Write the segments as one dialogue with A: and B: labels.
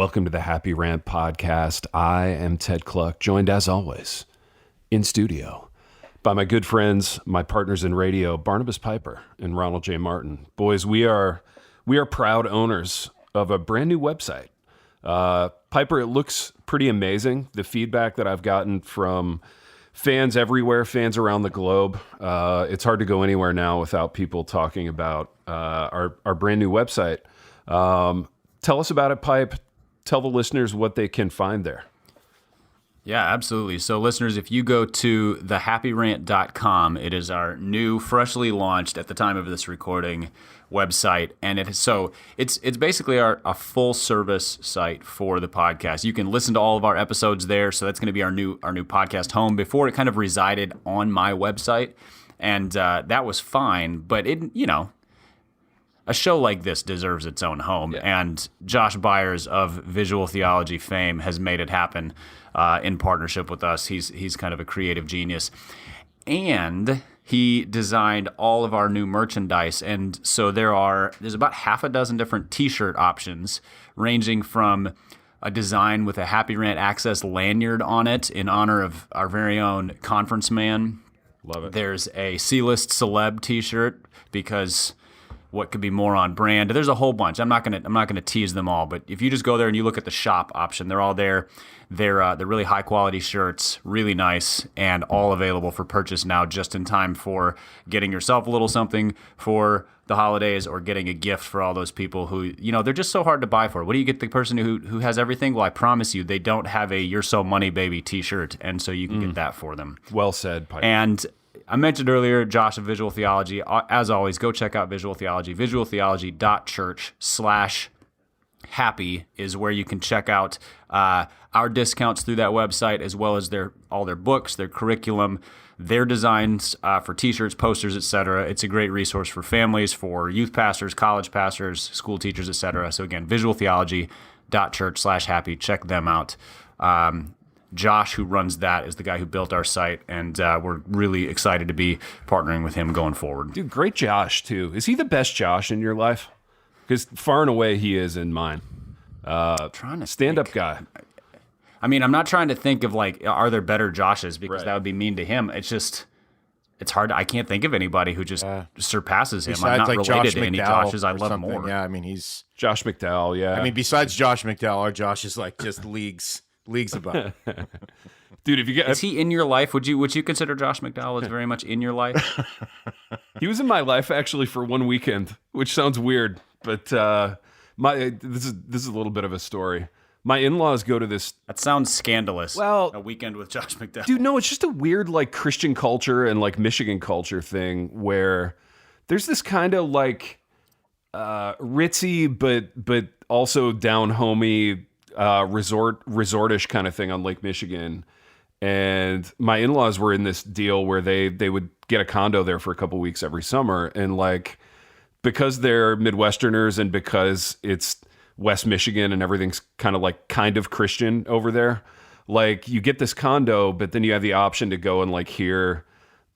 A: welcome to the Happy Rant podcast. I am Ted Cluck, joined as always in studio by my good friends, my partners in radio, Barnabas Piper and Ronald J. Martin. Boys, we are proud owners of a brand new website. Piper, it looks pretty amazing. The feedback that I've gotten from fans everywhere, fans around the globe. It's hard to go anywhere now without people talking about our brand new website. Tell us about it, Pipe. Tell the listeners what they can find there.
B: Yeah, absolutely. So listeners, if you go to thehappyrant.com, it is our new, freshly launched at the time of this recording website. And it's basically a full service site for the podcast. You can listen to all of our episodes there. So that's going to be our new podcast home. Before, it kind of resided on my website, and that was fine. But a show like this deserves its own home, and Josh Byers of Visual Theology fame has made it happen in partnership with us. He's kind of a creative genius, and he designed all of our new merchandise. And so there's about half a dozen different T-shirt options, ranging from a design with a Happy Rant Access lanyard on it in honor of our very own conference man.
A: Love it.
B: There's a C-list celeb T-shirt, because what could be more on brand? There's a whole bunch. I'm not gonna tease them all, but if you just go there and you look at the shop option, they're all there. They're really high quality shirts, really nice, and all available for purchase now, just in time for getting yourself a little something for the holidays, or getting a gift for all those people who, they're just so hard to buy for. What do you get the person who has everything? Well, I promise you, they don't have a "You're So Money Baby" T-shirt, and so you can get that for them.
A: Well said, Pipe.
B: And I mentioned earlier, Josh of Visual Theology. As always, go check out Visual Theology. visualtheology.church/happy is where you can check out our discounts through that website, as well as all their books, their curriculum, their designs for T-shirts, posters, etc. It's a great resource for families, for youth pastors, college pastors, school teachers, etc. So again, visualtheology.church/happy. Check them out. Josh, who runs that, is the guy who built our site, and we're really excited to be partnering with him going forward.
A: Dude, great Josh, too. Is he the best Josh in your life? Because far and away, he is in mine. Stand-up guy.
B: I mean, I'm not trying to think of, are there better Joshes, because that would be mean to him. It's hard. I can't think of anybody who just surpasses him. I'm not related to any Joshes. I love more.
C: Yeah, I mean, he's
A: Josh McDowell, yeah.
C: I mean, besides Josh McDowell, our Josh is just leagues above.
A: Dude,
B: is he in your life? Would you consider Josh McDowell as very much in your life?
A: He was in my life actually for one weekend, which sounds weird, but this is a little bit of a story. My in-laws go to this.
B: That sounds scandalous.
A: Well,
B: a weekend with Josh McDowell.
A: Dude, no, it's just a weird Christian culture and Michigan culture thing where there's this kind of ritzy but also down homey resortish kind of thing on Lake Michigan. And my in-laws were in this deal where they would get a condo there for a couple weeks every summer. And because they're Midwesterners and because it's West Michigan and everything's kind of Christian over there, you get this condo, but then you have the option to go and hear,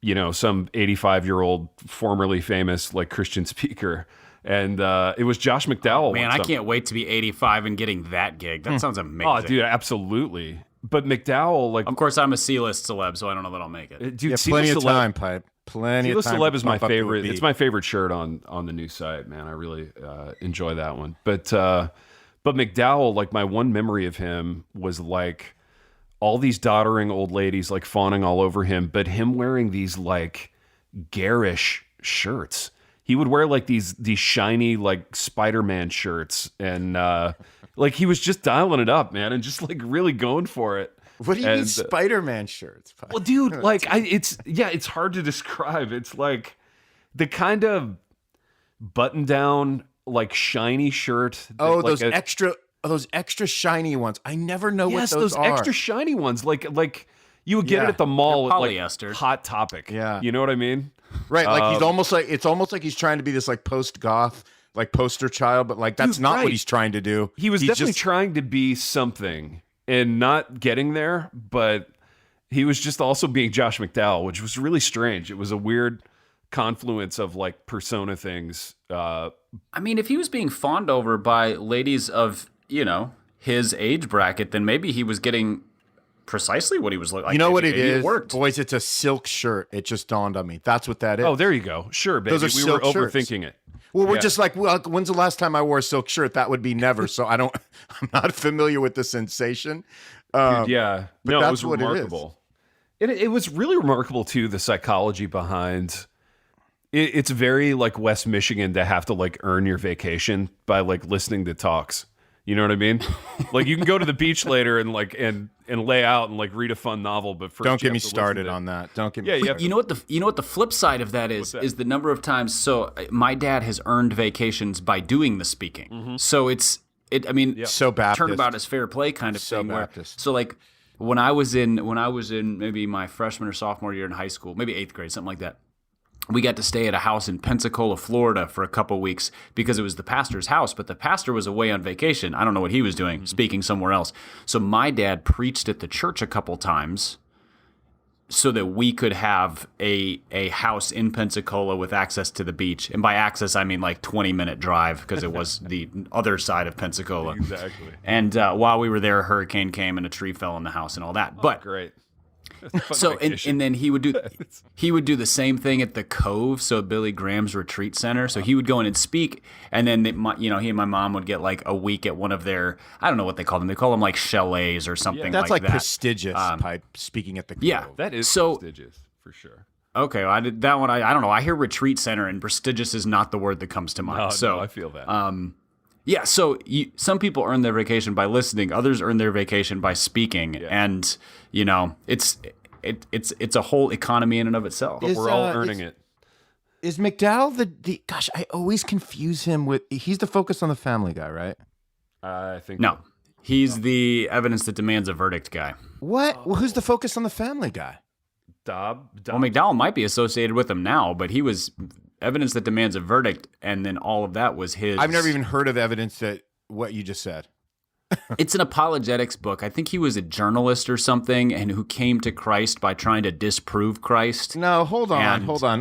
A: some 85-year-old formerly famous Christian speaker. And it was Josh McDowell.
B: Oh, man, I can't wait to be 85 and getting that gig. That sounds amazing.
A: Oh, dude, absolutely. But McDowell,
B: of course, I'm a C-list celeb, so I don't know that I'll make it.
A: Dude,
C: plenty of time, Pipe. Plenty of time.
A: C-list celeb is my favorite. It's my favorite shirt on the new site, man. I really enjoy that one. But McDowell, my one memory of him was all these doddering old ladies fawning all over him, but him wearing these garish shirts. He would wear these shiny Spider-Man shirts, and he was just dialing it up, man, and just really going for it.
C: What do you mean Spider-Man shirts?
A: Well, dude, it's hard to describe. It's the kind of button-down shiny shirt.
C: Oh, those extra shiny ones. I never know what those are.
A: Yes, those extra shiny ones. You would get it at the mall at
B: polyester.
A: Hot Topic.
C: Yeah.
A: You know what I mean?
C: Right, he's almost it's almost like he's trying to be this post-goth poster child, but that's not what he's trying to do.
A: He's definitely trying to be something and not getting there, but he was just also being Josh McDowell, which was really strange. It was a weird confluence of persona things.
B: I mean, if he was being fawned over by ladies of, his age bracket, then maybe he was getting precisely what he was looking like.
C: You know what it
B: Maybe
C: is?
B: worked.
C: Boys, it's a silk shirt. It just dawned on me. That's what that is.
A: Oh, there you go. Sure, baby.
C: Those are
A: We were
C: silk shirts.
A: overthinking it.
C: Well, we're just like, well, when's the last time I wore a silk shirt? That would be never. So I'm not familiar with the sensation.
A: Dude, yeah.
C: but
A: No, it
C: that's
A: was
C: what it is.
A: remarkable. It was really remarkable, too, the psychology behind it. It's very like West Michigan to have to like earn your vacation by like listening to talks. You know what I mean? Like you can go to the beach later and like and lay out and like read a fun novel, but first
C: Don't
A: you
C: get me
A: have to
C: started
A: listen to-
C: on that. Don't get me.
A: Yeah,
C: started.
B: You know what the flip side of that is the number of times. So my dad has earned vacations by doing the speaking.
A: Mm-hmm.
B: So I mean,
C: So Baptist.
B: turnabout is fair play kind of
C: So
B: thing.
C: Baptist.
B: So like when I was in maybe my freshman or sophomore year in high school, maybe 8th grade, something like that. We got to stay at a house in Pensacola, Florida for a couple weeks because it was the pastor's house, but the pastor was away on vacation. I don't know what he was doing, speaking somewhere else. So my dad preached at the church a couple times so that we could have a house in Pensacola with access to the beach. And by access, I mean like 20-minute drive because it was the other side of Pensacola.
A: Exactly.
B: And while we were there, a hurricane came and a tree fell in the house and all that. But
A: Great.
B: so and then he would do the same thing at the Cove, so Billy Graham's retreat center. So he would go in and speak, and then he and my mom would get like a week at one of their, I don't know what they call them. They call them like chalets or something.
C: That's
B: like
C: like
B: that.
C: prestigious type. Speaking at the
B: Yeah.
C: Cove.
A: That is
B: So-
A: prestigious for sure.
B: Okay, well, I did that one. I don't know. I hear retreat center, and prestigious is not the word that comes to mind.
A: Oh,
B: so
A: no, I feel that.
B: yeah, so some people earn their vacation by listening, others earn their vacation by speaking, and it's a whole economy in and of itself.
A: But we're all earning it.
C: Is McDowell the? Gosh, I always confuse him with. He's the focus on the Family guy, right?
A: I think
B: No, he's the evidence that demands a verdict guy.
C: What? Well, who's the focus on the Family guy?
A: Dob.
B: Well, McDowell might be associated with him now, but he was evidence that demands a verdict, and then all of that was his.
C: I've never even heard of evidence that what you just said.
B: It's an apologetics book. I think he was a journalist or something, and who came to Christ by trying to disprove Christ.
C: No, hold on,
B: And-
C: hold on.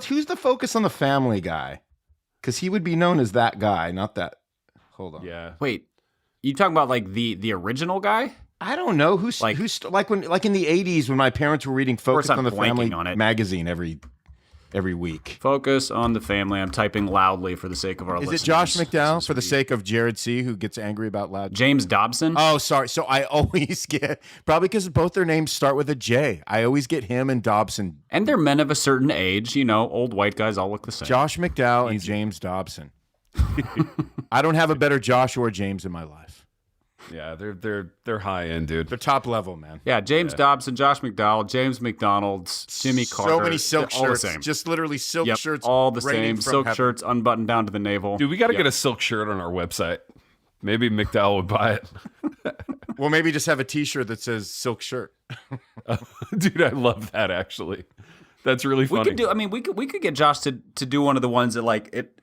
C: Who's the focus on the Family guy? Because he would be known as that guy, not that. Hold on.
A: Yeah.
B: Wait, you talking about like the original guy?
C: I don't know who's
B: Like-
C: like in the '80s when my parents were reading
B: course
C: Focus
B: I'm
C: on the Family
B: blanking on it.
C: magazine every week.
B: Focus on the family. I'm typing loudly for the sake of our
C: Is
B: listeners.
C: it Josh McDowell
B: This
C: for the
B: is
C: sake of Jared C. who gets angry about loud?
B: James Dobson?
C: Oh, sorry. So I always get probably because both their names start with a J. I always get him and Dobson.
B: And they're men of a certain age. You know, old white guys all look the same.
C: Josh McDowell and James Dobson. I don't have a better Josh or James in my life.
A: Yeah, they're high end, dude.
C: They're top level, man.
B: Yeah, James Dobson, Josh McDowell, James McDonald, Jimmy Carter.
C: So many silk
B: all
C: shirts,
B: the same.
C: just literally silk
B: Yep,
C: shirts,
B: all the
C: raining
B: same.
C: from
B: Silk
C: heaven.
B: shirts unbuttoned down to the navel.
A: Dude, we got to get a silk shirt on our website. Maybe McDowell would buy it.
C: Well, maybe just have a T-shirt that says silk shirt.
A: Dude, I love that actually. That's really
B: We
A: funny.
B: could do. I mean, we could get Josh to do one of the ones that like it.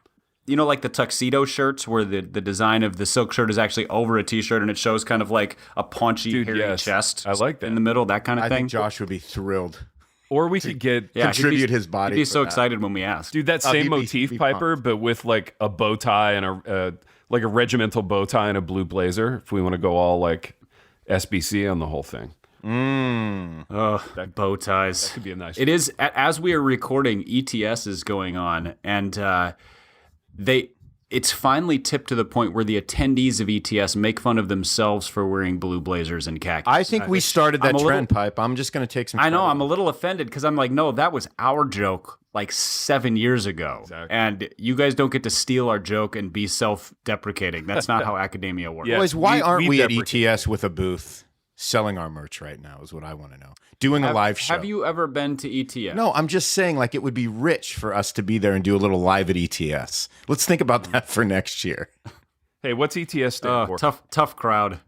B: You know, like the tuxedo shirts where the design of the silk shirt is actually over a T-shirt and it shows kind of like a paunchy,
A: Dude,
B: hairy
A: yes.
B: chest.
A: I like that.
B: in the middle, that kind of
C: I
B: thing.
C: think Josh would be thrilled.
A: Or we could get
B: Yeah, he'd be-
C: contribute his body
B: He'd be
C: for
B: so
C: that.
B: excited when we asked.
A: dude that
C: Oh,
A: same
C: he'd be
A: motif Piper,
C: pumped.
A: but with like a bow tie and a like a regimental bow tie and a blue blazer. If we want to go all like SBC on the whole thing,
B: Bow ties.
A: could be a nice.
B: It is as we are recording. ETS is going on, and it's finally tipped to the point where the attendees of ETS make fun of themselves for wearing blue blazers and khakis.
C: I think we started that
B: I'm a
C: trend,
B: little-
C: Pipe. I'm just going to take some.
B: I know
C: credit.
B: I'm a little offended because I'm like, no, that was our joke like 7 years ago,
A: Exactly.
B: and you guys don't get to steal our joke and be self-deprecating. That's not how academia works.
A: Yeah.
C: Boys, why aren't we at
A: deprecate.
C: ETS with a booth selling our merch right now? Is what I want to know. Doing a live show.
B: Have you ever been to ETS?
C: No, I'm just saying, like, it would be rich for us to be there and do a little live at ETS. Let's think about that for next year.
A: Hey, what's ETS stand for?
B: Tough crowd.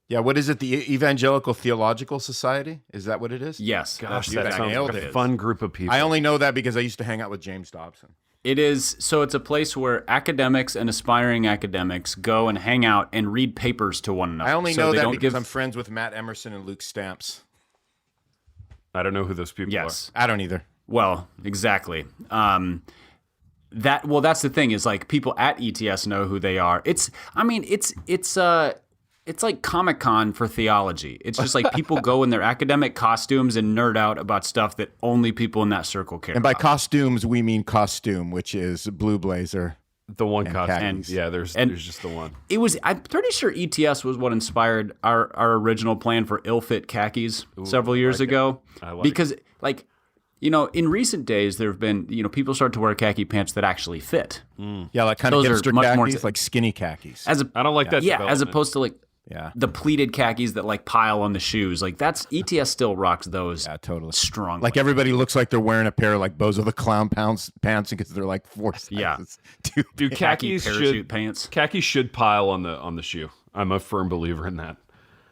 C: Yeah, what is it? The Evangelical Theological Society? Is that what it is?
B: Yes,
A: Gosh,
B: that's
A: that
B: exactly
A: sounds
B: what
A: like
B: it
A: a
B: is.
A: fun group of people.
C: I only know that because I used to hang out with James Dobson.
B: It is. So it's a place where academics and aspiring academics go and hang out and read papers to one another.
C: I only
B: So
C: know
B: they
C: that
B: don't
C: because
B: give.
C: I'm friends with Matt Emerson and Luke Stamps.
A: I don't know who those people
B: Yes.
C: I don't either.
B: Well, exactly. That's the thing is like people at ETS know who they are. It's it's like Comic-Con for theology. It's just like people go in their academic costumes and nerd out about stuff that only people in that circle care
C: And by
B: about.
C: costumes, we mean costume, which is blue blazer.
A: The one
C: And
A: costume.
C: khakis.
A: Yeah, there's just the one.
B: I'm pretty sure ETS was what inspired our original plan for ill-fit khakis several years ago.
A: I like
B: because, like, you know, in recent days, there have been, you know, people start to wear khaki pants that actually fit.
C: Yeah, like kind of
B: Those are
C: hipster
B: much more
C: khakis, like skinny khakis.
B: As a,
A: I don't like that.
B: yeah, as
A: development.
B: opposed to like
C: Yeah.
B: the pleated khakis that like pile on the shoes. Like that's ETS still rocks those.
C: Yeah, totally.
B: Strong.
C: Like everybody looks like they're wearing a pair of like Bozo the Clown pants because they're like 4 sizes.
B: Yeah.
C: too
A: Dude,
C: big.
B: khaki
A: khakis
B: parachute
A: should
B: pants.
A: khakis should pile on the shoe. I'm a firm believer in that.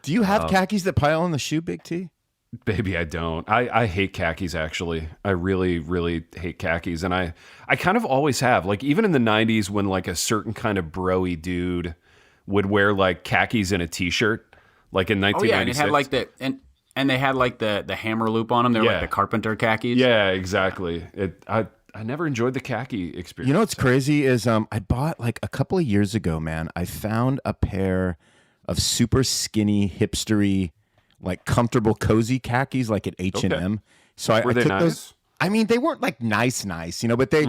C: Do you have khakis that pile on the shoe, Big T?
A: Baby, I don't. I hate khakis, actually. I really, really hate khakis. And I kind of always have. Like, even in the 90s when, like, a certain kind of bro-y dude would wear, like, khakis in a T-shirt, like in 1996.
B: Oh, yeah, and it had like and they had like the hammer loop on them. They're
A: Yeah.
B: like the carpenter khakis.
A: Yeah, exactly. I never enjoyed the khaki experience.
C: You know what's crazy is I bought like a couple of years ago, man. I found a pair of super skinny, hipstery, like comfortable, cozy khakis, like at H&M.
A: Okay.
C: So I
A: Were they
C: took
A: nice?
C: those. I mean, they weren't like nice, you know, but they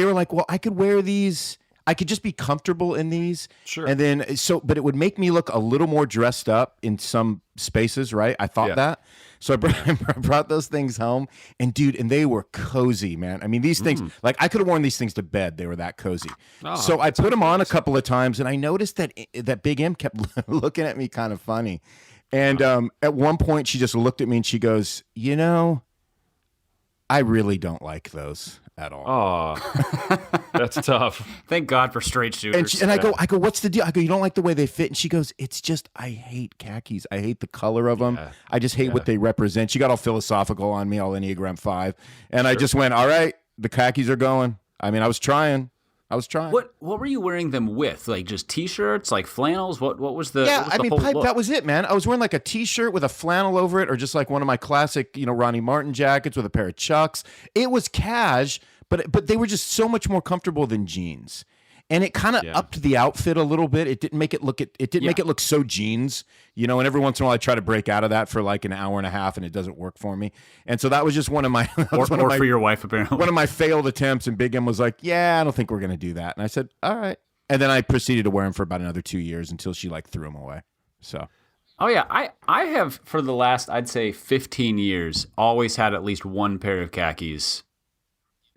C: were like, well, I could wear these. I could just be comfortable in these.
A: Sure.
C: And then but it would make me look a little more dressed up in some spaces, right? I thought
A: Yeah.
C: that. So I brought those things home, and dude, and they were cozy, man. I mean, these things, like I could have worn these things to bed. They were that cozy. So I put them on a couple of times, and I noticed that Big M kept looking at me kind of funny. And at one point, she just looked at me and she goes, "You know, I really don't like those at all."
A: Oh, that's tough.
B: Thank God for straight shooters.
C: And I go, what's the deal? I go, you don't like the way they fit? And she goes, it's just, I hate khakis. I hate the color of them.
A: Yeah.
C: I just hate what they represent. She got all philosophical on me, all Enneagram 5. And I just went, all right, the khakis are going. I mean, I was trying.
B: What were you wearing them with? Like just t-shirts, like flannels? What was the
C: Yeah,
B: what was
C: I
B: the
C: mean,
B: whole
C: pipe,
B: look?
C: that was it, man. I was wearing like a t-shirt with a flannel over it, or just like one of my classic, you know, Ronnie Martin jackets with a pair of Chucks. It was cash, but they were just so much more comfortable than jeans. And it kind of upped the outfit a little bit. It didn't make it look make it look so jeans, you know. And every once in a while, I try to break out of that for like an hour and a half, and it doesn't work for me. And so that was just one of my
B: or for your wife apparently.
C: one of my failed attempts. And Big M was like, "Yeah, I don't think we're gonna do that." And I said, "All right." And then I proceeded to wear them for about another 2 years until she like threw them away. So
B: Oh yeah, I have for the last I'd say 15 years always had at least one pair of khakis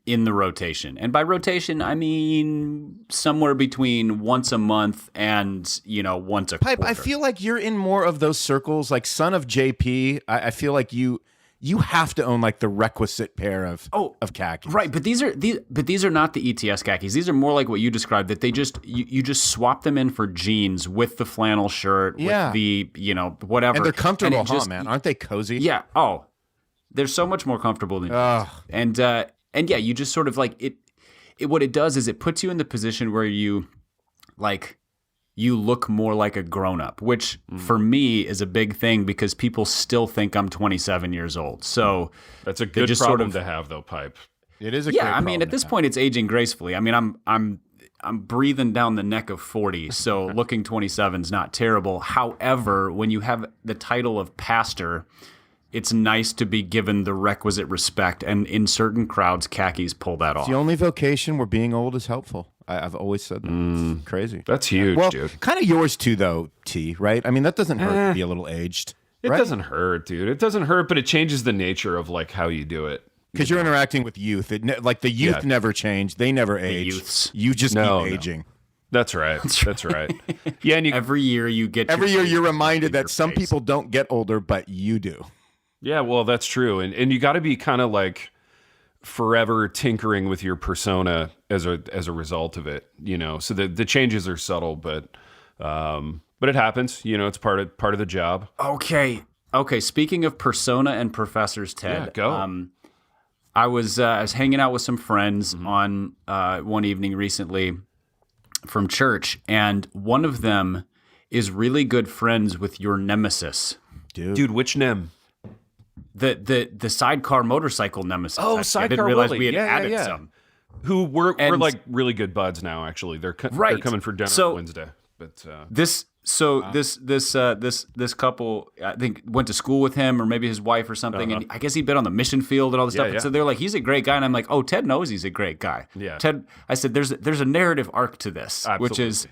B: in the rotation. And by rotation, I mean somewhere between once a month and, you know, once a
C: Pipe,
B: quarter.
C: I feel like you're in more of those circles, like son of JP. I feel like you have to own like the requisite pair of khakis.
B: Right, but these are not the ETS khakis. These are more like what you described, that they just you just swap them in for jeans with the flannel shirt, with the, you know, whatever.
C: And they're comfortable,
B: And it just-
C: man? Aren't they cozy?
B: Yeah. Oh, they're so much more comfortable than jeans. And yeah, you just sort of like it. What it does is it puts you in the position where you look more like a grown up, which for me is a big thing because people still think I'm 27 years old. So
A: That's a good
B: just
A: problem
B: sort of-
A: to have, though, Pipe.
C: It is a
B: yeah.
C: great
B: I mean,
C: problem
B: at this
C: to have.
B: point, it's aging gracefully. I mean, I'm breathing down the neck of 40, so looking 27 is not terrible. However, when you have the title of pastor, it's nice to be given the requisite respect, and in certain crowds, khakis pull that off.
C: It's the only vocation where being old is helpful. I've always said that. It's crazy.
A: That's huge,
C: Well,
A: dude.
C: kind of yours too, though, T, right? I mean, that doesn't hurt to be a little aged.
A: It
C: right?
A: doesn't hurt, dude. It doesn't hurt, but it changes the nature of like how you do it.
C: Because you're interacting with youth. Like the youth never change. They never age.
B: youths.
C: You just
A: No,
C: keep
A: no.
C: aging.
A: That's right. That's right. Yeah, and you,
B: Every year you get
C: Every
B: your
C: year you're reminded
B: in your
C: that some
B: face.
C: people don't get older, but you do.
A: yeah, well, that's true, and you got to be kind of like forever tinkering with your persona as a result of it, you know. So the changes are subtle, but it happens. You know, it's part of the job.
B: Okay. Speaking of persona and professors, Ted.
A: Yeah, go.
B: I was hanging out with some friends on one evening recently from church, and one of them is really good friends with your nemesis,
A: Dude, which nem?
B: the sidecar motorcycle nemesis.
A: Oh,
B: I
A: sidecar
B: didn't realize
A: Willie.
B: we had
A: Yeah,
B: added
A: yeah.
B: some.
A: Who we're
B: And-
A: like really good buds now. Actually, they're
B: Right.
A: coming for dinner
B: So-
A: Wednesday. But
B: This So this couple, I think, went to school with him, or maybe his wife or something, and I guess he'd been on the mission field and all this stuff.
A: Yeah.
B: And so they're like, he's a great guy, and I'm like, oh, Ted knows he's a great guy.
A: Yeah.
B: Ted, I said, there's a narrative arc to this, which is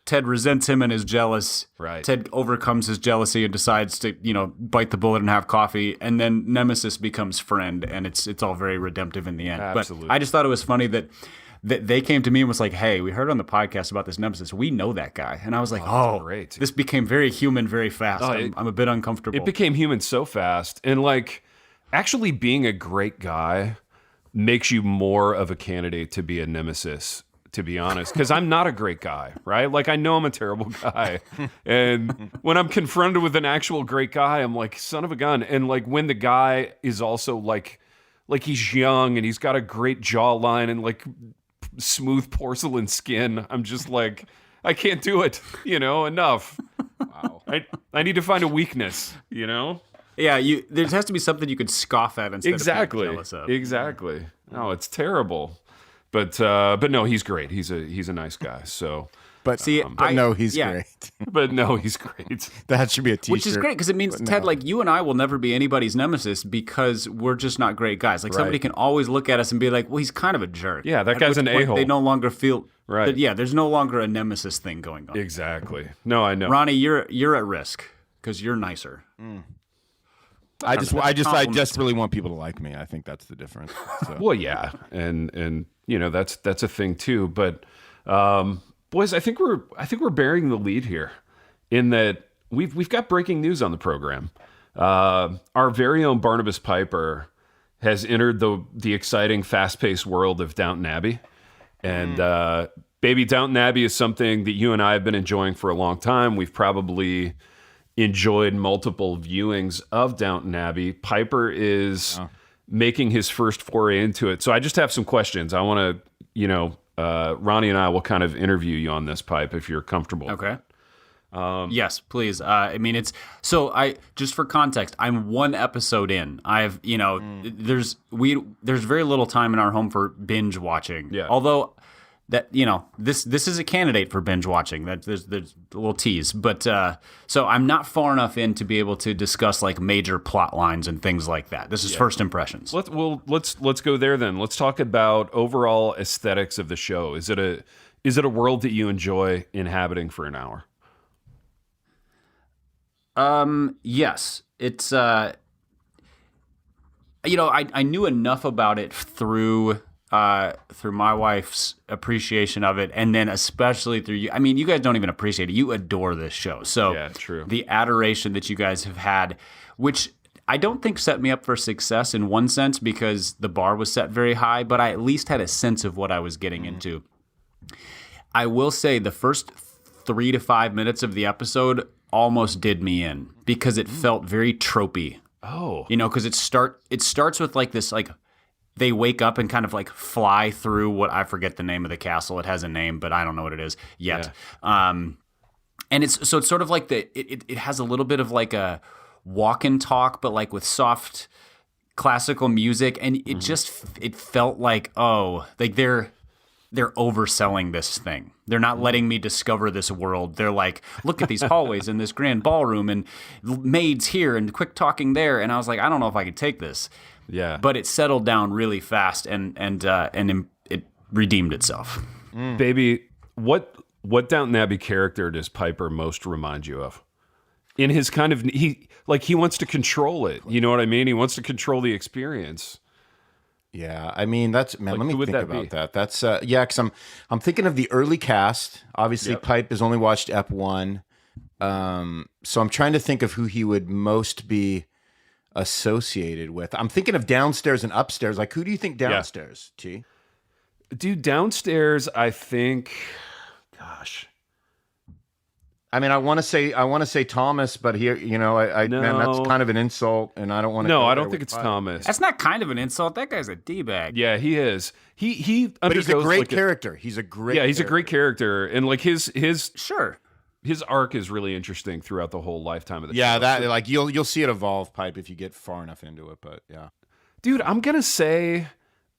B: Ted resents him and is jealous.
A: Right.
B: Ted overcomes his jealousy and decides to, bite the bullet and have coffee, and then Nemesis becomes friend, and it's all very redemptive in the end.
A: Absolutely.
B: But I just thought it was funny that they came to me and was like, hey, we heard on the podcast about this Nemesis. We know that guy. And I was like,
A: great.
B: This became very human very fast. I'm a bit uncomfortable.
A: It became human so fast. And like, actually being a great guy makes you more of a candidate to be a Nemesis, to be honest. Because I'm not a great guy, right? Like, I know I'm a terrible guy. And when I'm confronted with an actual great guy, I'm like, son of a gun. And like, when the guy is also like he's young and he's got a great jawline and like smooth porcelain skin, I'm just like, I can't do it, enough. Wow. I need to find a weakness,
B: Yeah, there has to be something you could scoff at instead of being jealous of.
A: Exactly. No, it's terrible. But no, he's great. He's a nice guy. So
C: But
B: see,
C: no, he's great.
A: But no, he's great.
C: That should be a T-shirt.
B: Which is great because it means, Ted, like you and I will never be anybody's nemesis because we're just not great guys. Like somebody can always look at us and be like, well, he's kind of a jerk.
A: Yeah, that guy's an a-hole.
B: They no longer feel
A: right.
B: that, yeah, there's no longer a nemesis thing going on.
A: Exactly. No, I know.
B: Ronnie, you're at risk because you're nicer.
C: I just really want people to like me. I think that's the difference. So.
A: Well, yeah, and that's a thing too. But boys, I think we're bearing the lead here, in that we've got breaking news on the program. Our very own Barnabas Piper has entered the exciting, fast-paced world of Downton Abbey, and baby, Downton Abbey is something that you and I have been enjoying for a long time. We've probably enjoyed multiple viewings of Downton Abbey. Piper is making his first foray into it. So I just have some questions. I want to, Ronnie and I will kind of interview you on this, Pipe, if you're comfortable.
B: Okay. Yes, please. Just for context, I'm one episode in. I've, there's very little time in our home for binge watching.
A: Yeah.
B: Although that, this is a candidate for binge watching. That there's a little tease, but so I'm not far enough in to be able to discuss like major plot lines and things like that. This is first impressions.
A: Let's go there then. Let's talk about overall aesthetics of the show. Is it a world that you enjoy inhabiting for an hour?
B: Yes, it's I knew enough about it through my wife's appreciation of it, and then especially through you. I mean, you guys don't even appreciate it. You adore this show. So
A: yeah, true.
B: The adoration that you guys have had, which I don't think set me up for success in one sense because the bar was set very high, but I at least had a sense of what I was getting into. I will say the first 3 to 5 minutes of the episode almost did me in because it felt very tropey.
A: Oh.
B: Because it starts with like this, like they wake up and kind of like fly through what I forget the name of the castle. It has a name, but I don't know what it is yet. Yeah. And it's sort of like it has a little bit of like a walk and talk, but like with soft classical music. And it felt like, they're overselling this thing. They're not letting me discover this world. They're like, look at these hallways and this grand ballroom and maids here and quick talking there. And I was like, I don't know if I could take this.
A: Yeah.
B: But it settled down really fast and it redeemed itself.
A: Baby, what Downton Abbey character does Piper most remind you of? In his kind of he wants to control it. You know what I mean? He wants to control the experience.
C: Yeah, I mean let me think about
A: that.
C: That's because I'm thinking of the early cast. Obviously, Pipe has only watched Ep 1, so I'm trying to think of who he would most be associated with. I'm thinking of downstairs and upstairs. Like, who do you think downstairs? T.
A: Dude, downstairs, I think. Gosh.
C: I mean, I want to say Thomas, but here, no. Man, that's kind of an insult, and I don't want to.
A: No, I don't think it's Thomas.
B: That's not kind of an insult. That guy's a d-bag.
A: Yeah, he is. He
C: but he's a great character. He's a great character,
A: and like his
B: sure.
A: His arc is really interesting throughout the whole lifetime of the show.
C: Yeah, that like you'll see it evolve, Pipe, if you get far enough into it. But yeah,
A: dude, I'm gonna say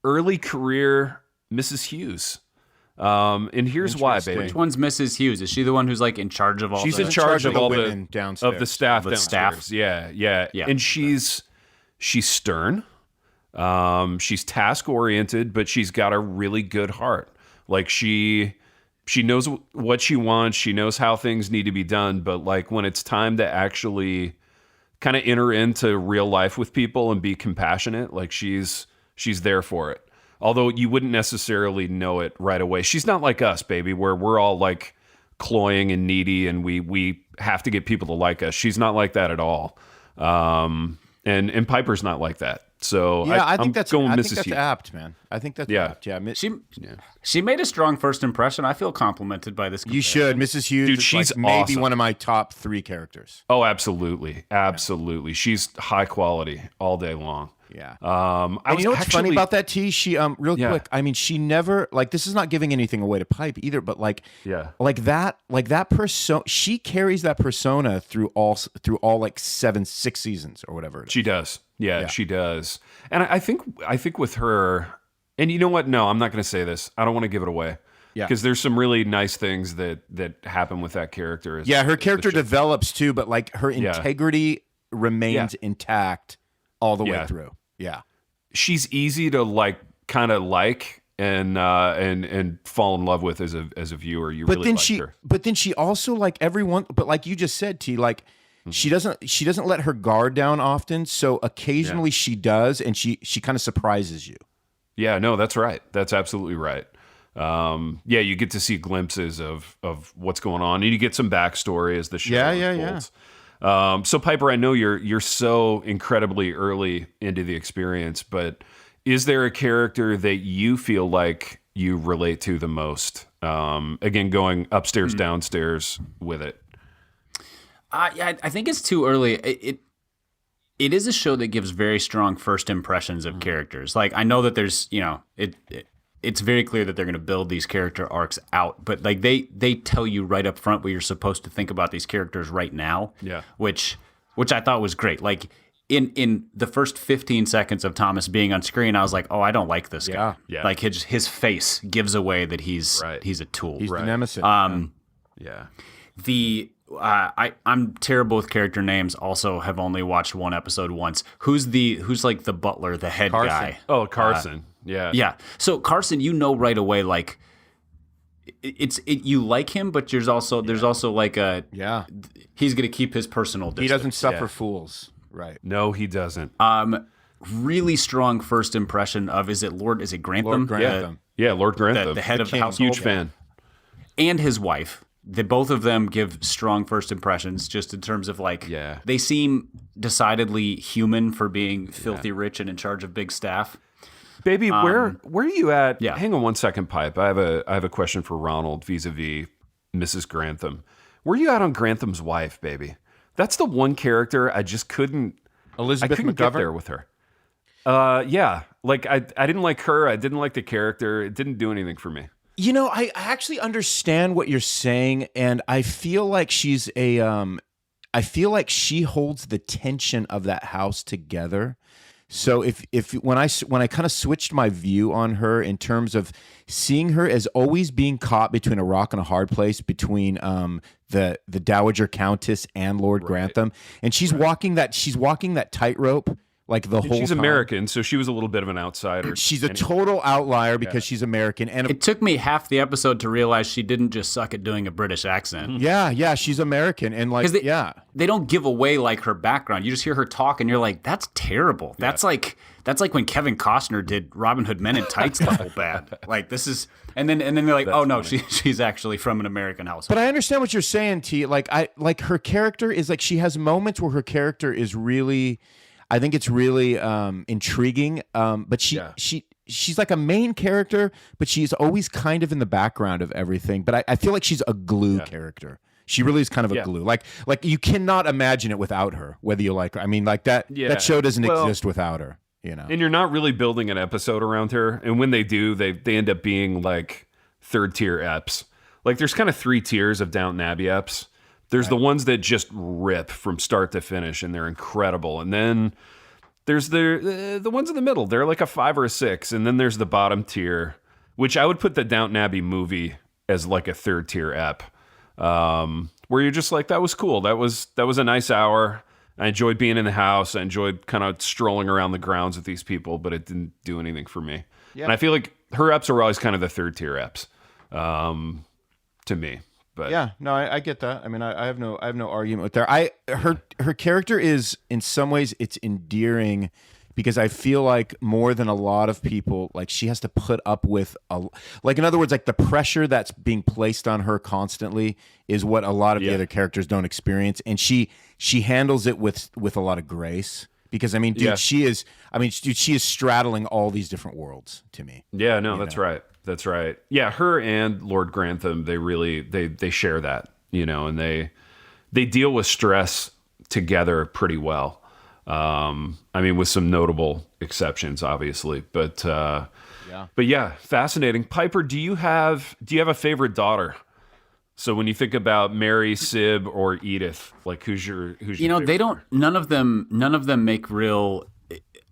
A: early career Mrs. Hughes. And here's why, baby.
B: Which one's Mrs. Hughes? Is she the one who's like in charge of all?
A: She's
B: the
A: in charge of all
C: women downstairs.
A: of the staff
B: The
A: downstairs.
B: staff.
A: Yeah. And she's stern. She's task oriented, but she's got a really good heart. Like she knows what she wants. She knows how things need to be done. But like when it's time to actually kind of enter into real life with people and be compassionate, like she's there for it. Although you wouldn't necessarily know it right away. She's not like us, baby, where we're all like cloying and needy and we have to get people to like us. She's not like that at all. And Piper's not like that. So
C: yeah, I
A: I'm
C: think that's
A: going
C: I
A: Mrs.
C: think that's
A: Hughes.
C: apt, man. I think that's apt. Yeah,
B: She made a strong first impression. I feel complimented by this.
C: you should. Mrs. Hughes
A: Dude,
C: is
A: she's
C: like maybe
A: awesome.
C: one of my top 3 characters.
A: Oh, absolutely. She's high quality all day long.
C: Yeah.
A: I
C: And
A: was
C: you know what's funny
A: actually-
C: about that, T? She real
A: Yeah.
C: quick. I mean, she never like this is not giving anything away to Pipe either, but like that persona. She carries that persona through all like 6 seasons or whatever. It is.
A: She does. Yeah, she does. And I think with her, and you know what? No, I'm not going to say this. I don't want to give it away.
C: Yeah.
A: Because there's some really nice things that happen with that character.
C: Yeah, her character develops too, but like her integrity remains intact all the way
A: Yeah.
C: through. Yeah.
A: She's easy to kind of like and fall in love with as a viewer. You really like her.
C: But then she also like everyone. But like you just said, T, like she doesn't let her guard down often. So occasionally she does, and she kind of surprises you.
A: Yeah, no, that's right. That's absolutely right. You get to see glimpses of what's going on, and you get some backstory as the show unfolds. So Piper, I know you're so incredibly early into the experience, but is there a character that you feel like you relate to the most? Again, going upstairs, downstairs with it.
B: I think it's too early. It is a show that gives very strong first impressions of characters. Like I know that there's, it's very clear that they're going to build these character arcs out, but like they tell you right up front what you're supposed to think about these characters right now.
A: Yeah.
B: Which I thought was great. Like in the first 15 seconds of Thomas being on screen, I was like, oh, I don't like this guy.
A: Yeah.
B: Like his face gives away that he's a tool.
C: He's the nemesis.
B: I'm terrible with character names. Also, have only watched one episode once. Who's like the butler, the head guy?
A: Oh, Carson.
B: Yeah. So Carson, right away, like you like him, but there's also like he's gonna keep his personal distance.
C: He doesn't suffer fools, right?
A: No, he doesn't.
B: Really strong first impression of is it Grantham?
C: Lord Grantham.
A: Lord Grantham,
B: the head of the household.
A: Huge fan.
B: And his wife. Both of them give strong first impressions, just in terms of they seem decidedly human for being filthy rich and in charge of big staff.
A: Baby, where are you at?
B: Yeah.
A: Hang on one second, Pipe. I have a question for Ronald vis-a-vis Mrs. Grantham. Where are you at on Grantham's wife, baby? That's the one character I just couldn't.
C: Elizabeth
A: I couldn't get
C: McGovern?
A: there with her. Like I didn't like her. I didn't like the character. It didn't do anything for me.
C: I actually understand what you're saying, and I feel like she's I feel like she holds the tension of that house together. So when I kind of switched my view on her in terms of seeing her as always being caught between a rock and a hard place between the Dowager Countess and Lord Grantham, and she's walking that tightrope. Like the whole
A: she's
C: time.
A: American, so she was a little bit of an outsider.
C: She's a total outlier because she's American. And
B: It took me half the episode to realize she didn't just suck at doing a British accent.
C: yeah, she's American. And
B: they don't give away like her background. You just hear her talk and you're like, that's terrible. Yeah. That's like when Kevin Costner did Robin Hood Men in Tights level bad. Like this is, and then they're like, that's no, she's actually from an American household.
C: But I understand what you're saying, T. Like her character is like, she has moments where her character is really, I think it's really intriguing. But she's like a main character, but she's always kind of in the background of everything. But I feel like she's a glue character. She really is kind of a glue. Like you cannot imagine it without her, whether you like her. I mean, like that show doesn't exist without her. And
A: you're not really building an episode around her. And when they do, they end up being like third tier eps. Like there's kind of 3 tiers of Downton Abbey eps. There's the ones that just rip from start to finish, and they're incredible. And then there's the ones in the middle. They're like a 5 or a 6. And then there's the bottom tier, which I would put the Downton Abbey movie as like a third tier ep, where you're just like, that was cool. That was a nice hour. I enjoyed being in the house. I enjoyed kind of strolling around the grounds with these people, but it didn't do anything for me. Yeah. And I feel like her eps are always kind of the third tier eps, to me. But
C: yeah, no, I get that. I mean, I have no argument with that. Her character is, in some ways, it's endearing, because I feel like more than a lot of people, like, she has to put up with like, in other words, like, the pressure that's being placed on her constantly is what a lot of the other characters don't experience, and she handles it with a lot of grace, because I mean, dude, she is straddling all these different worlds to me.
A: Yeah, no, that's right. That's right. Yeah, her and Lord Grantham, they really they share that, and they deal with stress together pretty well. I mean, with some notable exceptions, obviously, but yeah, fascinating. Piper, do you have a favorite daughter? So when you think about Mary, Sib, or Edith, like who's your favorite?
B: They don't. None of them make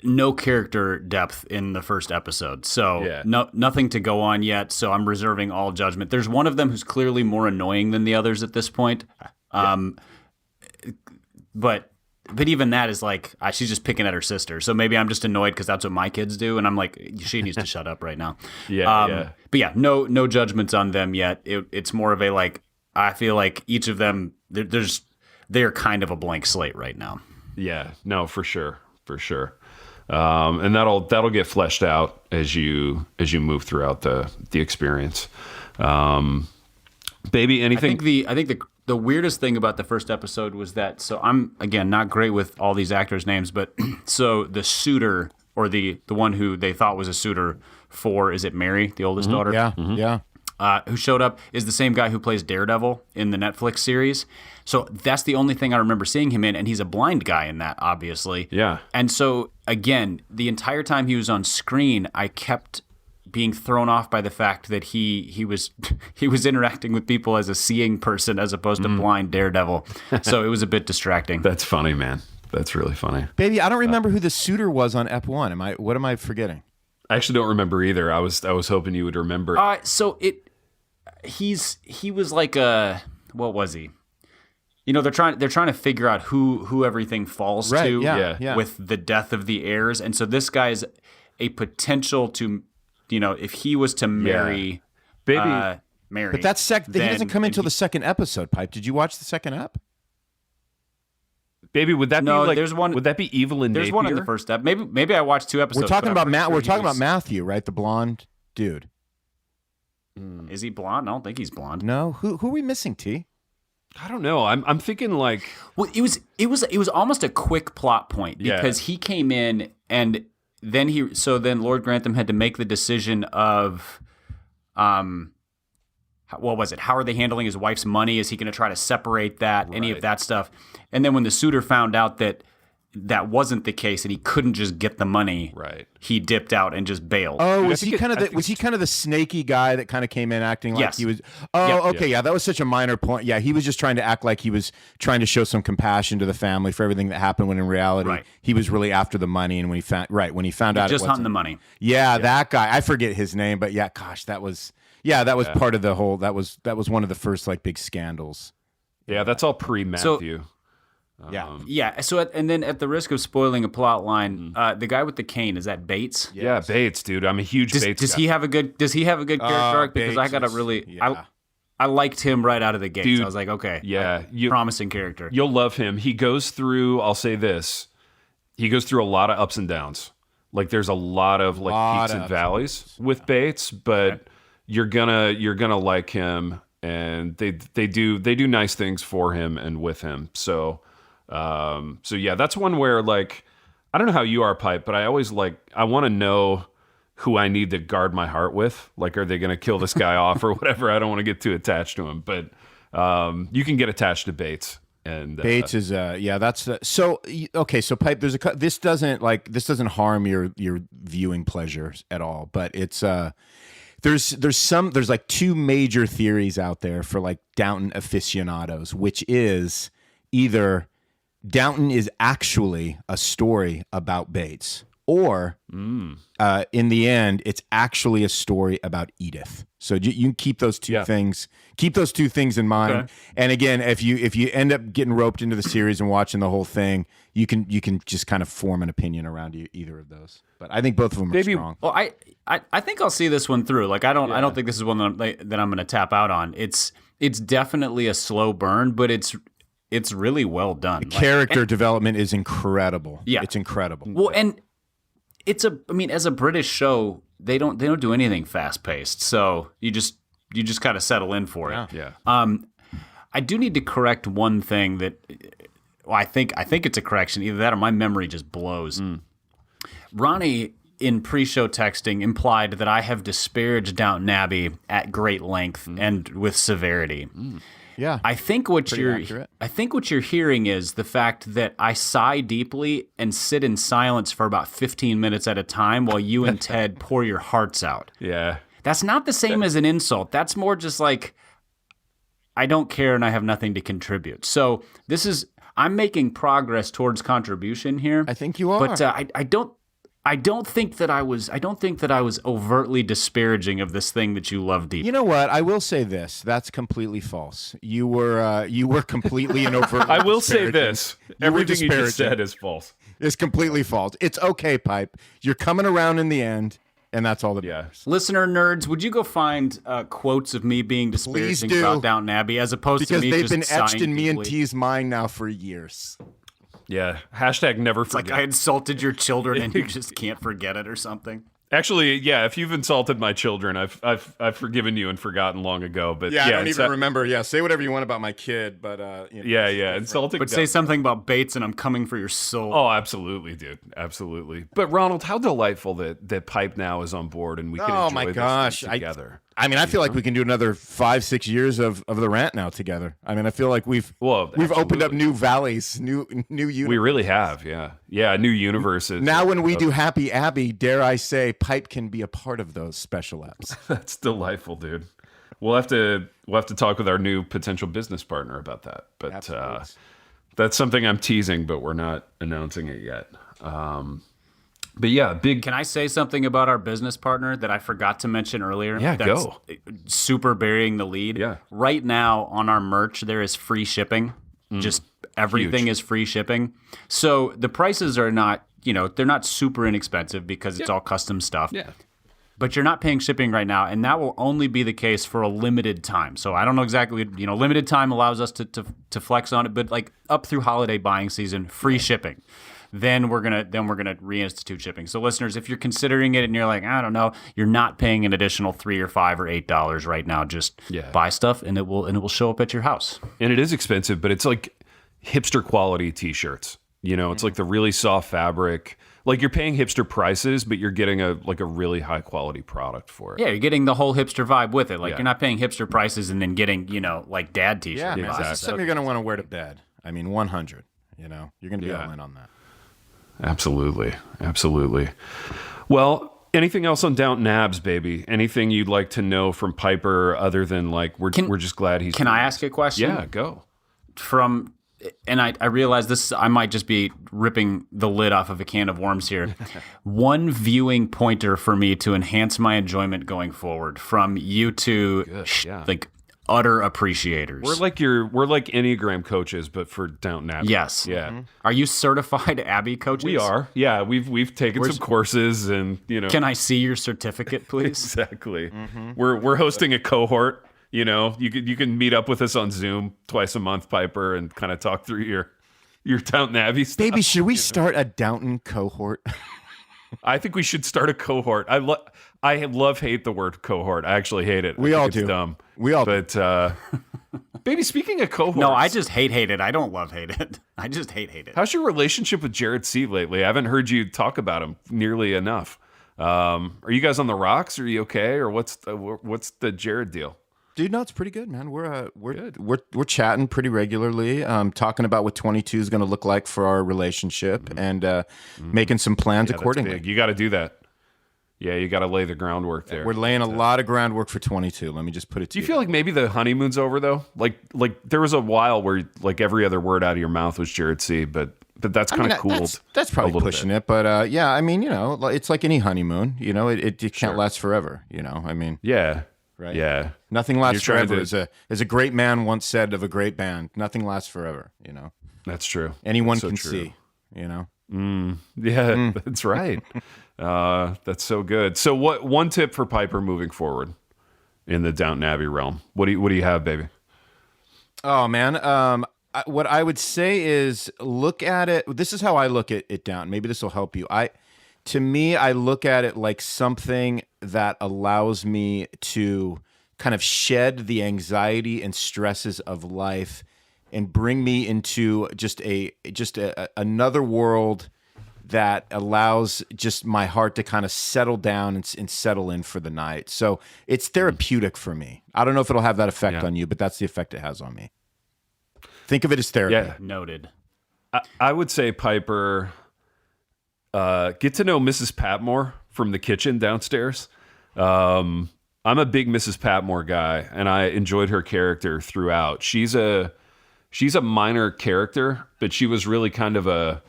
B: no character depth in the first episode. So nothing to go on yet. So I'm reserving all judgment. There's one of them who's clearly more annoying than the others at this point. But even that is like, she's just picking at her sister. So maybe I'm just annoyed because that's what my kids do. And I'm like, she needs to shut up right now. But yeah, no judgments on them yet. It's more of a, like, I feel like each of them, they're kind of a blank slate right now.
A: Yeah, no, for sure. And that'll get fleshed out as you move throughout the experience. Baby, anything?
B: I think the weirdest thing about the first episode was that, so I'm, again, not great with all these actors' names, but so the suitor, or the one who they thought was a suitor for, is it Mary, the oldest daughter?
C: Yeah, yeah.
B: Who showed up is the same guy who plays Daredevil in the Netflix series. So that's the only thing I remember seeing him in, and he's a blind guy in that, obviously.
A: Yeah.
B: And so, again, the entire time he was on screen, I kept being thrown off by the fact that he was interacting with people as a seeing person as opposed to blind Daredevil. So it was a bit distracting.
A: That's funny, man. That's really funny.
C: Baby, I don't remember who the suitor was on Ep 1. What am I forgetting?
A: I actually don't remember either. I was hoping you would remember.
B: So he was like what was he? They're trying to figure out who everything falls to with the death of the heirs. And so this guy's a potential to, if he was to marry Mary.
C: But that's he doesn't come until the second episode, Pipe. Did you watch the second ep?
A: Baby, would that be like,
B: there's one,
A: would that be Evelyn Napier?
B: There's one in the first ep. Maybe I watched 2 episodes.
C: We're talking about Matthew, right? The blonde dude.
B: Is he blonde? I don't think he's blonde.
C: No. Who are we missing, T?
A: I don't know. I'm thinking like,
B: well, it was almost a quick plot point because he came in and then Lord Grantham had to make the decision of, what was it? How are they handling his wife's money? Is he going to try to separate that? Any of that stuff? And then when the suitor found out that wasn't the case and he couldn't just get the money, he dipped out and just bailed.
C: Oh, was he kind of the snaky guy that kind of came in acting like he was? Oh, okay, yeah, that was such a minor point. Yeah, he was just trying to act like he was trying to show some compassion to the family for everything that happened, when in reality he was really after the money. And when he found out,
B: just hunting the money.
C: Yeah, that guy. I forget his name, but yeah, gosh, that was part of the whole. That was one of the first like big scandals.
A: Yeah, that's all pre-Matthew.
B: Yeah. So, and then at the risk of spoiling a plot line, the guy with the cane, is that Bates?
A: Yes. Yeah, Bates, dude. I'm a huge Bates.
B: Does he have a good character arc? Because I gotta really, I liked him right out of the gate. Dude, so I was like, okay, promising character.
A: You'll love him. He goes through. I'll say this: he goes through a lot of ups and downs. Like there's a lot of peaks and valleys with Bates, but you're gonna like him, and they do nice things for him and with him. So yeah, that's one where like, I don't know how you are, Pipe, but I always I want to know who I need to guard my heart with. Like, are they going to kill this guy off or whatever? I don't want to get too attached to him, but you can get attached to Bates. And
C: Bates is that's so okay. So Pipe, this doesn't harm your viewing pleasures at all, but it's there's like 2 major theories out there for like Downton aficionados, which is either Downton is actually a story about Bates, or in the end, it's actually a story about Edith. So you can keep those two things. Keep those two things in mind. Okay. And again, if you end up getting roped into the series and watching the whole thing, you can just kind of form an opinion around either of those. But I think both of them are strong.
B: Well, I think I'll see this one through. Like I don't think this is one that I'm going to tap out on. It's definitely a slow burn, but it's really well done.
C: The character development is incredible.
B: Yeah,
C: it's incredible.
B: Well, and as a British show, they don't do anything fast paced. So you just kind of settle in for it.
A: Yeah.
B: I do need to correct one thing that I think it's a correction. Either that or my memory just blows. Ronnie, in pre-show texting, implied that I have disparaged Downton Abbey at great length and with severity.
C: Yeah,
B: I think what you're hearing is the fact that I sigh deeply and sit in silence for about 15 minutes at a time while you and Ted pour your hearts out.
A: Yeah,
B: that's not the same as an insult. That's more just like I don't care and I have nothing to contribute. So I'm making progress towards contribution here.
C: I think you are,
B: but I don't think that I was overtly disparaging of this thing that you love deeply.
C: You know what? I will say this. That's completely false. You were completely and overtly
A: I will say this. Everything you just
C: disparaging.
A: said is false.
C: It's completely false. It's okay, Pipe. You're coming around in the end, and that's all that matters.
B: Listener nerds, would you go find quotes of me being disparaging about Downton Abbey as opposed to me just
C: because they've been etched in me and
B: deeply.
C: T's mind now for years.
A: Yeah. Hashtag never forget.
B: Like I insulted your children and you just can't forget it or something.
A: Actually, yeah, if you've insulted my children, I've forgiven you and forgotten long ago. But
C: I don't even remember. Yeah, say whatever you want about my kid, but
A: insulting.
B: But say something about Bates, and I'm coming for your soul.
A: Oh, absolutely, dude, absolutely. But Ronald, how delightful that Pipe now is on board and we can enjoy this thing together.
C: I feel like we can do another 5-6 years of the rant now together. I mean, I feel like we've opened up new valleys, new universes.
A: We really have, yeah, new universes.
C: Now, when we do Happy Abbey, dare I say, Pipe can be a part of those special apps.
A: That's delightful, dude. We'll have to talk with our new potential business partner about that. But that's something I'm teasing, but we're not announcing it yet. But yeah, Can
B: I say something about our business partner that I forgot to mention earlier?
A: Yeah,
B: that's
A: go.
B: Super burying the lead.
A: Yeah.
B: Right now on our merch, there is free shipping. Just everything is free shipping. So the prices are not, they're not super inexpensive because it's all custom stuff.
A: Yeah.
B: But you're not paying shipping right now, and that will only be the case for a limited time. So I don't know exactly, limited time allows us to flex on it, but like up through holiday buying season, free shipping. Then we're gonna reinstitute shipping. So listeners, if you're considering it and you're like, I don't know, you're not paying an additional $3 or $5 or $8 right now. Just buy stuff and it will show up at your house.
A: And it is expensive, but it's like hipster quality t-shirts. It's like the really soft fabric. Like you're paying hipster prices, but you're getting a really high quality product for it.
B: Yeah, you're getting the whole hipster vibe with it. Like you're not paying hipster prices and then getting like dad t-shirts.
C: Yeah, exactly. This is something you're gonna want to wear to bed. I mean, 100. You're gonna be all in on that.
A: Absolutely. Well, anything else on Downton Abs, baby? Anything you'd like to know from Piper other than like we're just glad he's.
B: Can I ask a question?
A: Yeah, go.
B: And I realize this. I might just be ripping the lid off of a can of worms here. One viewing pointer for me to enhance my enjoyment going forward from you two, like utter appreciators.
A: We're like Enneagram coaches, but for Downton Abbey.
B: Yes.
A: Yeah.
B: Mm-hmm. Are you certified Abbey coaches?
A: We are. Yeah. We've taken some courses and
B: Can I see your certificate, please?
A: Exactly. Mm-hmm. We're hosting a cohort. You can meet up with us on Zoom twice a month, Piper, and kind of talk through your Downton Abbey stuff.
C: Baby, should we start a Downton cohort?
A: I think we should start a cohort. I hate the word cohort. I actually hate it.
C: We all
A: it's
C: do.
A: Dumb.
C: We all
A: do. But baby, speaking of cohorts,
B: no, I just hate it. I don't love hate it. I just hate it.
A: How's your relationship with Jared C lately? I haven't heard you talk about him nearly enough. Are you guys on the rocks? Are you okay, or what's the Jared deal?
C: Dude, no, it's pretty good, man. We're chatting pretty regularly, talking about what 22 is going to look like for our relationship, and making some plans accordingly.
A: That's big. You got to do that. Yeah, you got to lay the groundwork there.
C: We're laying a lot of groundwork for 22. Let me just put it to you.
A: Do you feel like maybe the honeymoon's over though? Like there was a while where like every other word out of your mouth was Jared C, but but that's kind of cool.
C: That's probably pushing it, but yeah, I mean, it's like any honeymoon. It can't last forever. I mean,
A: yeah,
C: right,
A: yeah,
C: nothing lasts forever. As a great man once said of a great band, nothing lasts forever.
A: That's true.
C: Anyone
A: So
C: can
A: true.
C: see.
A: Yeah, that's right. That's so good. So, what one tip for Piper moving forward in the Downton Abbey realm? What do you have, baby?
C: Oh man, what I would say is look at it. This is how I look at it, Downton. Maybe this will help you. To me, I look at it like something that allows me to kind of shed the anxiety and stresses of life and bring me into just another world that allows just my heart to kind of settle down and settle in for the night. So it's therapeutic for me. I don't know if it'll have that effect on you, but that's the effect it has on me. Think of it as therapy.
A: Yeah.
B: Noted.
A: I would say, Piper, get to know Mrs. Patmore from the kitchen downstairs. I'm a big Mrs. Patmore guy, and I enjoyed her character throughout. She's a minor character, but she was really kind of a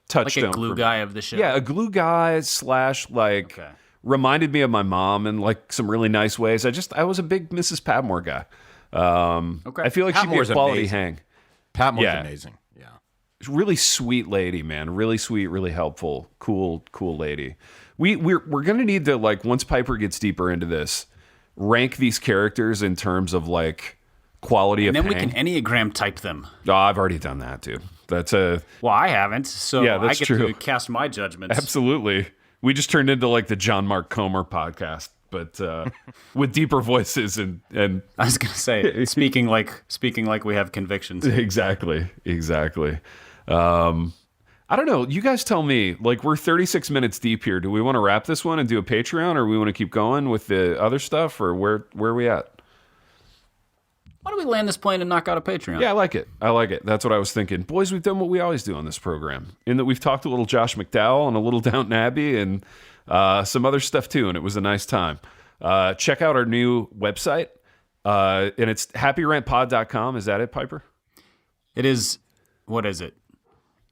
A: touchstone.
B: Like a glue guy of the show.
A: Yeah, a glue guy / reminded me of my mom in like some really nice ways. I was a big Mrs. Patmore guy. I feel like
C: Patmore's
A: she'd be a quality
C: amazing.
A: hang.
C: Patmore's amazing. Yeah.
A: Really sweet lady, man. Really sweet, really helpful, cool lady. We're gonna need to, like, once Piper gets deeper into this, rank these characters in terms of like quality of
B: And
A: hang.
B: then we can Enneagram type them.
A: Oh, I've already done that, dude. That's
B: Well, I haven't, so
A: Yeah, that's
B: I get
A: true.
B: to cast my judgments.
A: absolutely. We just turned into like the John Mark Comer podcast, but with deeper voices and
B: I was gonna say, speaking like we have convictions.
A: exactly. I don't know. You guys tell me. Like, we're 36 minutes deep here. Do we want to wrap this one and do a Patreon, or we want to keep going with the other stuff, or where are we at?
B: Why don't we land this plane and knock out a Patreon?
A: Yeah, I like it. That's what I was thinking. Boys, we've done what we always do on this program, in that we've talked a little Josh McDowell and a little Downton Abbey and some other stuff too, and it was a nice time. Check out our new website, and it's happyrantpod.com. Is that it, Piper?
B: It is. What is it?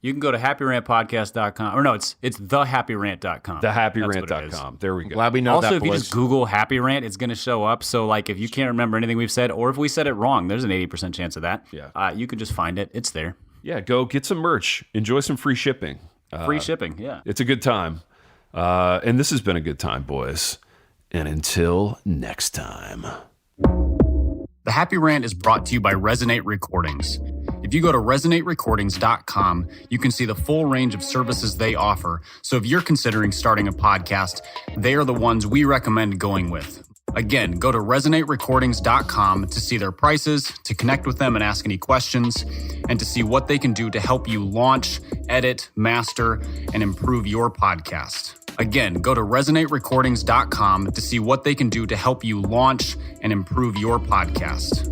B: You can go to happyrantpodcast.com. Or no, it's thehappyrant.com.
A: Thehappyrant.com. There we go.
C: Glad we know
B: Also,
C: that,
B: if you
C: boys.
B: just Google Happy Rant, it's going to show up. So, like, if you can't remember anything we've said, or if we said it wrong, there's an 80% chance of that.
A: Yeah.
B: You can just find it. It's there.
A: Yeah, go get some merch. Enjoy some free shipping.
B: Free shipping, yeah.
A: It's a good time. And this has been a good time, boys. And until next time.
B: The Happy Rant is brought to you by Resonate Recordings. If you go to resonaterecordings.com, you can see the full range of services they offer. So if you're considering starting a podcast, they are the ones we recommend going with. Again, go to resonaterecordings.com to see their prices, to connect with them and ask any questions, and to see what they can do to help you launch, edit, master, and improve your podcast. Again, go to resonaterecordings.com to see what they can do to help you launch and improve your podcast.